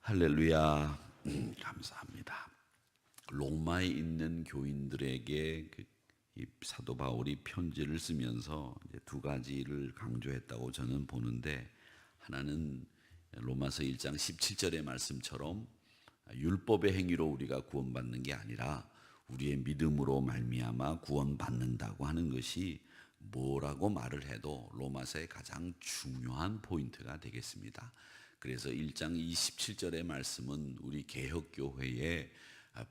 할렐루야. 감사합니다. 로마에 있는 교인들에게 이 사도 바울이 편지를 쓰면서 이제 두 가지를 강조했다고 저는 보는데, 하나는 로마서 1장 17절의 말씀처럼 율법의 행위로 우리가 구원받는 게 아니라 우리의 믿음으로 말미암아 구원받는다고 하는 것이 뭐라고 말을 해도 로마서의 가장 중요한 포인트가 되겠습니다. 그래서 1장 27절의 말씀은 우리 개혁교회의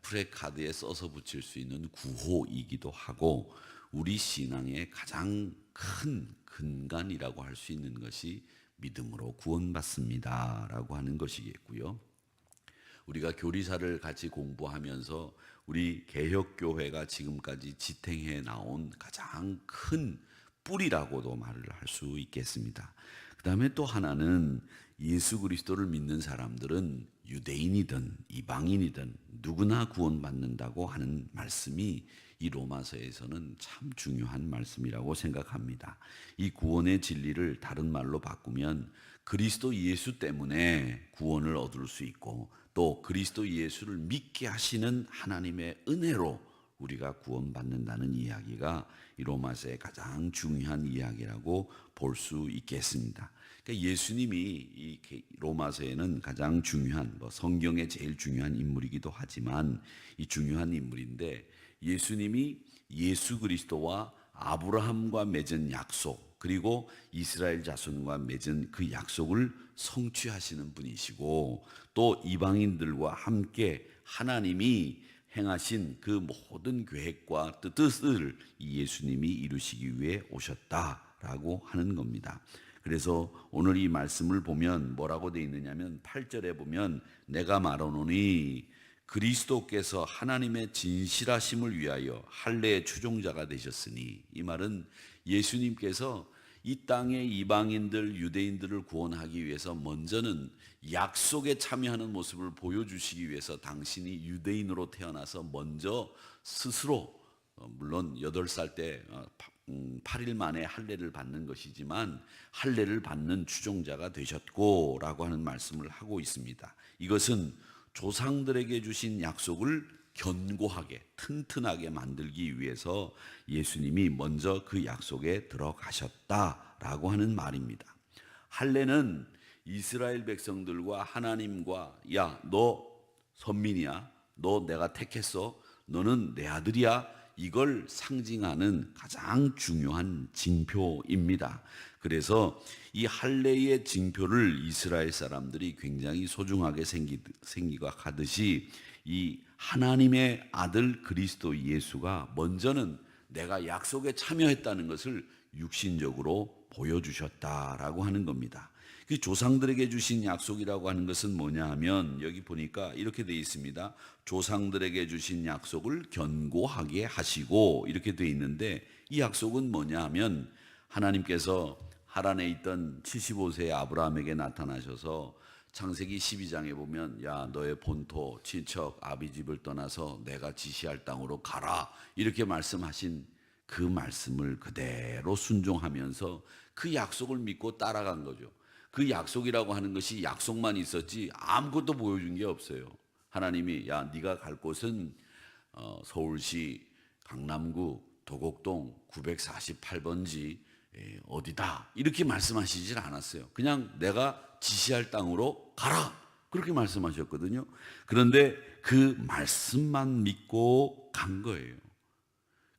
프레카드에 써서 붙일 수 있는 구호이기도 하고, 우리 신앙의 가장 큰 근간이라고 할 수 있는 것이 믿음으로 구원받습니다 라고 하는 것이겠고요. 우리가 교리사를 같이 공부하면서 우리 개혁교회가 지금까지 지탱해 나온 가장 큰 뿌리라고도 말을 할 수 있겠습니다. 그 다음에 또 하나는 예수 그리스도를 믿는 사람들은 유대인이든 이방인이든 누구나 구원받는다고 하는 말씀이 이 로마서에서는 참 중요한 말씀이라고 생각합니다. 이 구원의 진리를 다른 말로 바꾸면 그리스도 예수 때문에 구원을 얻을 수 있고, 또 그리스도 예수를 믿게 하시는 하나님의 은혜로 우리가 구원받는다는 이야기가 이 로마서의 가장 중요한 이야기라고 볼 수 있겠습니다. 그러니까 예수님이 이 로마서에는 가장 중요한, 성경의 제일 중요한 인물이기도 하지만 이 중요한 인물인데, 예수님이 예수 그리스도와 아브라함과 맺은 약속, 그리고 이스라엘 자손과 맺은 그 약속을 성취하시는 분이시고, 또 이방인들과 함께 하나님이 행하신 그 모든 계획과 뜻을 이 예수님이 이루시기 위해 오셨다라고 하는 겁니다. 그래서 오늘 이 말씀을 보면 뭐라고 되어 있느냐면 8절에 보면 내가 말하노니 그리스도께서 하나님의 진실하심을 위하여 할례의 추종자가 되셨으니, 이 말은 예수님께서 이 땅의 이방인들 유대인들을 구원하기 위해서 먼저는 약속에 참여하는 모습을 보여주시기 위해서 당신이 유대인으로 태어나서 먼저 스스로, 물론 8살 때 8일 만에 할례를 받는 것이지만 할례를 받는 추종자가 되셨고 라고 하는 말씀을 하고 있습니다. 이것은 조상들에게 주신 약속을 견고하게 튼튼하게 만들기 위해서 예수님이 먼저 그 약속에 들어가셨다라고 하는 말입니다. 할례는 이스라엘 백성들과 하나님과, 야, 너 선민이야, 너 내가 택했어, 너는 내 아들이야, 이걸 상징하는 가장 중요한 징표입니다. 그래서 이 할례의 징표를 이스라엘 사람들이 굉장히 소중하게 생각하듯이 이 하나님의 아들 그리스도 예수가 먼저는 내가 약속에 참여했다는 것을 육신적으로 보여주셨다라고 하는 겁니다. 그 조상들에게 주신 약속이라고 하는 것은 뭐냐 하면, 여기 보니까 이렇게 되어 있습니다. 조상들에게 주신 약속을 견고하게 하시고 이렇게 되어 있는데, 이 약속은 뭐냐 하면 하나님께서 하란에 있던 75세의 아브라함에게 나타나셔서 창세기 12장에 보면, 야, 너의 본토 친척 아비 집을 떠나서 내가 지시할 땅으로 가라 이렇게 말씀하신 그 말씀을 그대로 순종하면서 그 약속을 믿고 따라간 거죠. 그 약속이라고 하는 것이 약속만 있었지 아무것도 보여준 게 없어요. 하나님이, 야, 네가 갈 곳은 서울시 강남구 도곡동 948번지 어디다 이렇게 말씀하시질 않았어요. 그냥 내가 지시할 땅으로 가라 그렇게 말씀하셨거든요. 그런데 그 말씀만 믿고 간 거예요.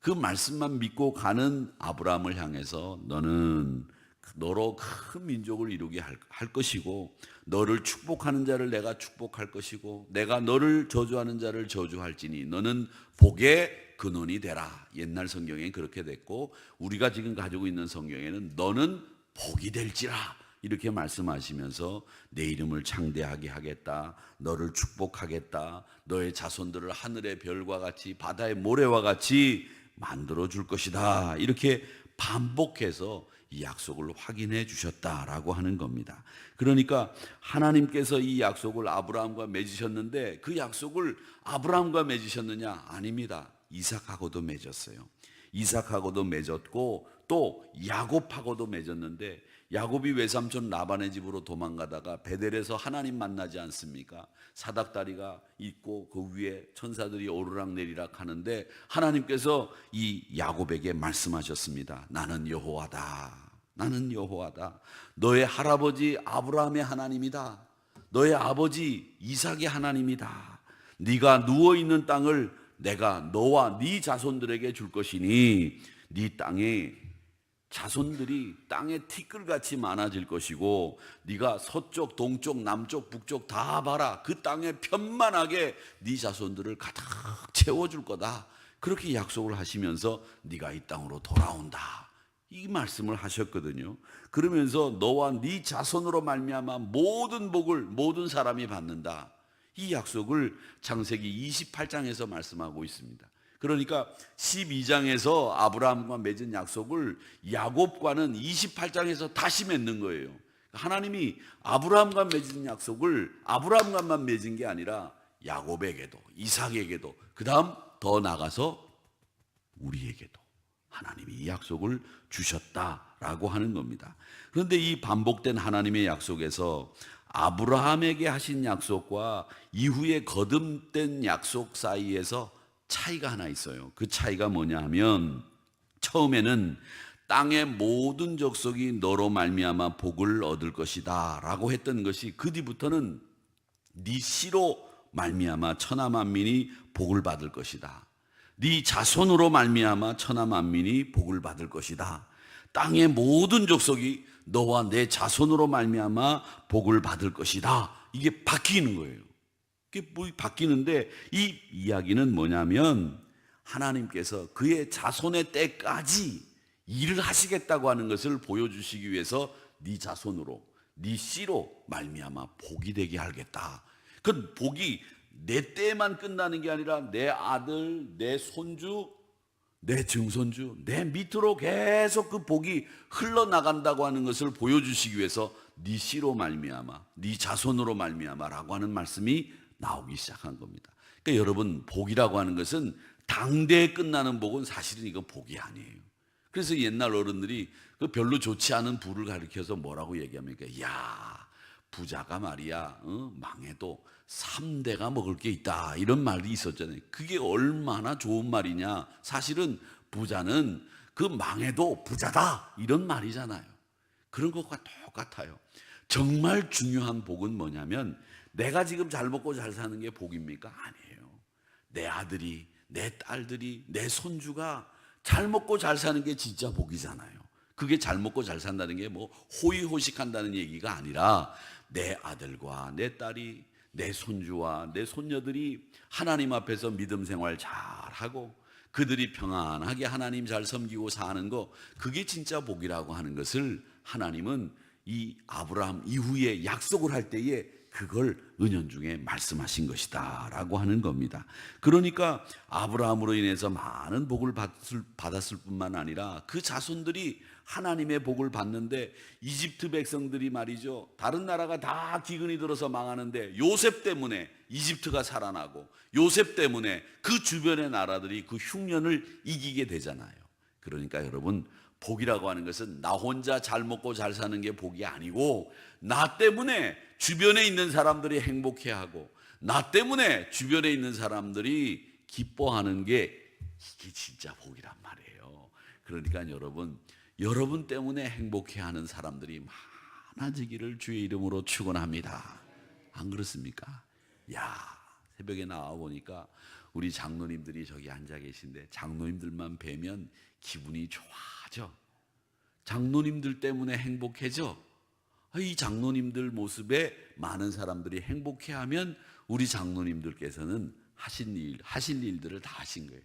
그 말씀만 믿고 가는 아브라함을 향해서 너는 너로 큰 민족을 이루게 할 것이고, 너를 축복하는 자를 내가 축복할 것이고, 내가 너를 저주하는 자를 저주할지니 너는 복의 근원이 되라. 옛날 성경에 그렇게 됐고, 우리가 지금 가지고 있는 성경에는 너는 복이 될지라 이렇게 말씀하시면서 내 이름을 창대하게 하겠다, 너를 축복하겠다, 너의 자손들을 하늘의 별과 같이 바다의 모래와 같이 만들어 줄 것이다, 이렇게 반복해서 이 약속을 확인해 주셨다라고 하는 겁니다. 그러니까 하나님께서 이 약속을 아브라함과 맺으셨는데, 그 약속을 아브라함과 맺으셨느냐? 아닙니다. 이삭하고도 맺었어요. 이삭하고도 맺었고, 또 야곱하고도 맺었는데, 야곱이 외삼촌 라반의 집으로 도망가다가 베델에서 하나님 만나지 않습니까? 사닥다리가 있고 그 위에 천사들이 오르락내리락 하는데 하나님께서 이 야곱에게 말씀하셨습니다. 나는 여호와다. 나는 여호와다. 너의 할아버지 아브라함의 하나님이다. 너의 아버지 이삭의 하나님이다. 네가 누워있는 땅을 내가 너와 네 자손들에게 줄 것이니 네 땅에 자손들이 땅에 티끌같이 많아질 것이고 네가 서쪽 동쪽 남쪽 북쪽 다 봐라. 그 땅에 편만하게 네 자손들을 가득 채워줄 거다. 그렇게 약속을 하시면서 네가 이 땅으로 돌아온다. 이 말씀을 하셨거든요. 그러면서 너와 네 자손으로 말미암아 모든 복을 모든 사람이 받는다. 이 약속을 창세기 28장에서 말씀하고 있습니다. 그러니까 12장에서 아브라함과 맺은 약속을 야곱과는 28장에서 다시 맺는 거예요. 하나님이 아브라함과 맺은 약속을 아브라함과만 맺은 게 아니라 야곱에게도 이삭에게도 그 다음 더 나가서 우리에게도 하나님이 이 약속을 주셨다라고 하는 겁니다. 그런데 이 반복된 하나님의 약속에서 아브라함에게 하신 약속과 이후에 거듭된 약속 사이에서 차이가 하나 있어요. 그 차이가 뭐냐 하면 처음에는 땅의 모든 족속이 너로 말미암아 복을 얻을 것이다 라고 했던 것이 그 뒤부터는 네 씨로 말미암아 천하 만민이 복을 받을 것이다. 네 자손으로 말미암아 천하 만민이 복을 받을 것이다. 땅의 모든 족속이 너와 내 자손으로 말미암아 복을 받을 것이다. 이게 바뀌는 거예요. 이게 뭐 바뀌는데 이 이야기는 뭐냐면 하나님께서 그의 자손의 때까지 일을 하시겠다고 하는 것을 보여주시기 위해서 네 자손으로 네 씨로 말미암아 복이 되게 하겠다. 그 복이 내 때에만 끝나는 게 아니라 내 아들, 내 손주, 내 증손주, 내 밑으로 계속 그 복이 흘러나간다고 하는 것을 보여주시기 위해서 네 씨로 말미암아, 네 자손으로 말미암아라고 하는 말씀이 나오기 시작한 겁니다. 그러니까 여러분, 복이라고 하는 것은 당대에 끝나는 복은 사실은 이건 복이 아니에요. 그래서 옛날 어른들이 그 별로 좋지 않은 부를 가리켜서 뭐라고 얘기합니까? 야, 부자가 말이야, 망해도 3대가 먹을 게 있다, 이런 말이 있었잖아요. 그게 얼마나 좋은 말이냐. 사실은 부자는 그 망해도 부자다, 이런 말이잖아요. 그런 것과 똑같아요. 정말 중요한 복은 뭐냐면 내가 지금 잘 먹고 잘 사는 게 복입니까? 아니에요. 내 아들이, 내 딸들이, 내 손주가 잘 먹고 잘 사는 게 진짜 복이잖아요. 그게 잘 먹고 잘 산다는 게 뭐 호의호식한다는 얘기가 아니라 내 아들과 내 딸이, 내 손주와 내 손녀들이 하나님 앞에서 믿음 생활 잘하고 그들이 평안하게 하나님 잘 섬기고 사는 거, 그게 진짜 복이라고 하는 것을 하나님은 이 아브라함 이후에 약속을 할 때에 그걸 은연중에 말씀하신 것이다 라고 하는 겁니다. 그러니까 아브라함으로 인해서 많은 복을 받았을 뿐만 아니라 그 자손들이 하나님의 복을 받는데, 이집트 백성들이 말이죠, 다른 나라가 다 기근이 들어서 망하는데 요셉 때문에 이집트가 살아나고 요셉 때문에 그 주변의 나라들이 그 흉년을 이기게 되잖아요. 그러니까 여러분, 복이라고 하는 것은 나 혼자 잘 먹고 잘 사는 게 복이 아니고, 나 때문에 주변에 있는 사람들이 행복해하고 나 때문에 주변에 있는 사람들이 기뻐하는 게, 이게 진짜 복이란 말이에요. 그러니까 여러분 때문에 행복해하는 사람들이 많아지기를 주의 이름으로 축원합니다. 안 그렇습니까? 야, 새벽에 나와 보니까 우리 장로님들이 저기 앉아 계신데, 장로님들만 뵈면 기분이 좋아져. 장로님들 때문에 행복해져. 이 장로님들 모습에 많은 사람들이 행복해하면 우리 장로님들께서는 하신 일들을 다 하신 거예요.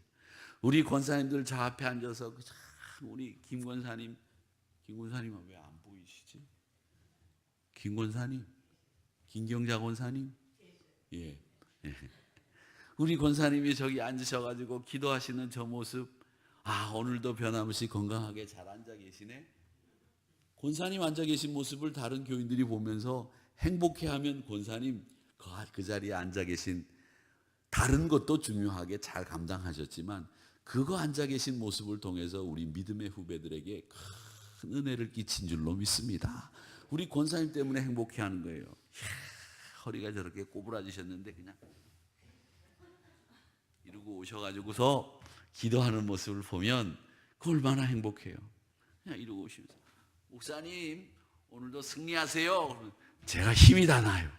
우리 권사님들 저 앞에 앉아서 참 우리 김 권사님은 왜 안 보이시지? 김 권사님, 김경자 권사님, 예. 우리 권사님이 저기 앉으셔가지고 기도하시는 저 모습, 오늘도 변함없이 건강하게 잘 앉아 계시네. 권사님 앉아 계신 모습을 다른 교인들이 보면서 행복해하면 권사님 그 자리에 앉아 계신 다른 것도 중요하게 잘 감당하셨지만 그거 앉아 계신 모습을 통해서 우리 믿음의 후배들에게 큰 은혜를 끼친 줄로 믿습니다. 우리 권사님 때문에 행복해하는 거예요. 허리가 저렇게 꼬부라지셨는데 그냥 이러고 오셔가지고서 기도하는 모습을 보면 그 얼마나 행복해요. 그냥 이러고 오시면서 목사님 오늘도 승리하세요. 그러면 제가 힘이 다 나요.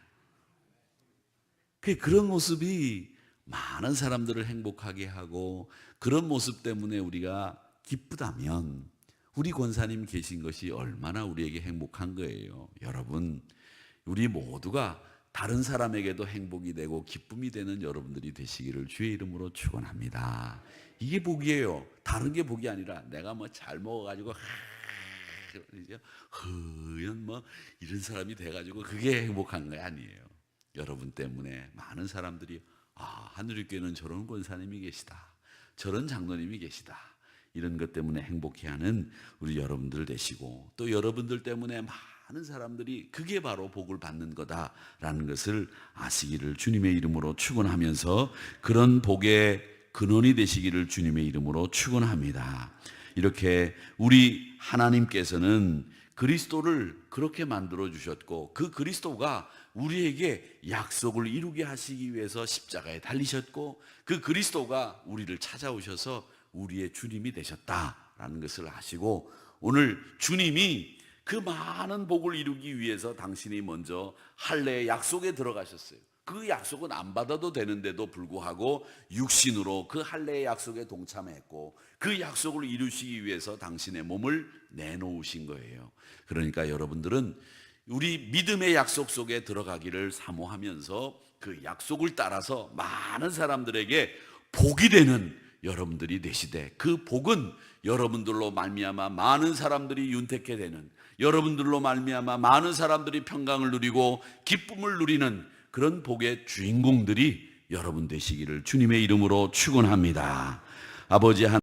그런 모습이 많은 사람들을 행복하게 하고 그런 모습 때문에 우리가 기쁘다면 우리 권사님 계신 것이 얼마나 우리에게 행복한 거예요. 여러분, 우리 모두가 다른 사람에게도 행복이 되고 기쁨이 되는 여러분들이 되시기를 주의 이름으로 축원합니다. 이게 복이에요. 다른 게 복이 아니라 내가 뭐 잘 먹어가지고 허연 뭐 이런 사람이 돼가지고 그게 행복한 거 아니에요. 여러분 때문에 많은 사람들이 하늘교회는 저런 권사님이 계시다, 저런 장로님이 계시다, 이런 것 때문에 행복해하는 우리 여러분들 되시고 또 여러분들 때문에 많은 사람들이 그게 바로 복을 받는 거다라는 것을 아시기를 주님의 이름으로 축원하면서 그런 복의 근원이 되시기를 주님의 이름으로 축원합니다. 이렇게 우리 하나님께서는 그리스도를 그렇게 만들어 주셨고 그 그리스도가 우리에게 약속을 이루게 하시기 위해서 십자가에 달리셨고 그 그리스도가 우리를 찾아오셔서 우리의 주님이 되셨다라는 것을 아시고 오늘 주님이 그 많은 복을 이루기 위해서 당신이 먼저 할례의 약속에 들어가셨어요. 그 약속은 안 받아도 되는데도 불구하고 육신으로 그 할례의 약속에 동참했고 그 약속을 이루시기 위해서 당신의 몸을 내놓으신 거예요. 그러니까 여러분들은 우리 믿음의 약속 속에 들어가기를 사모하면서 그 약속을 따라서 많은 사람들에게 복이 되는 여러분들이 되시되 그 복은 여러분들로 말미암아 많은 사람들이 윤택해 되는, 여러분들로 말미암아 많은 사람들이 평강을 누리고 기쁨을 누리는 그런 복의 주인공들이 여러분 되시기를 주님의 이름으로 축원합니다. 아버지 하나님,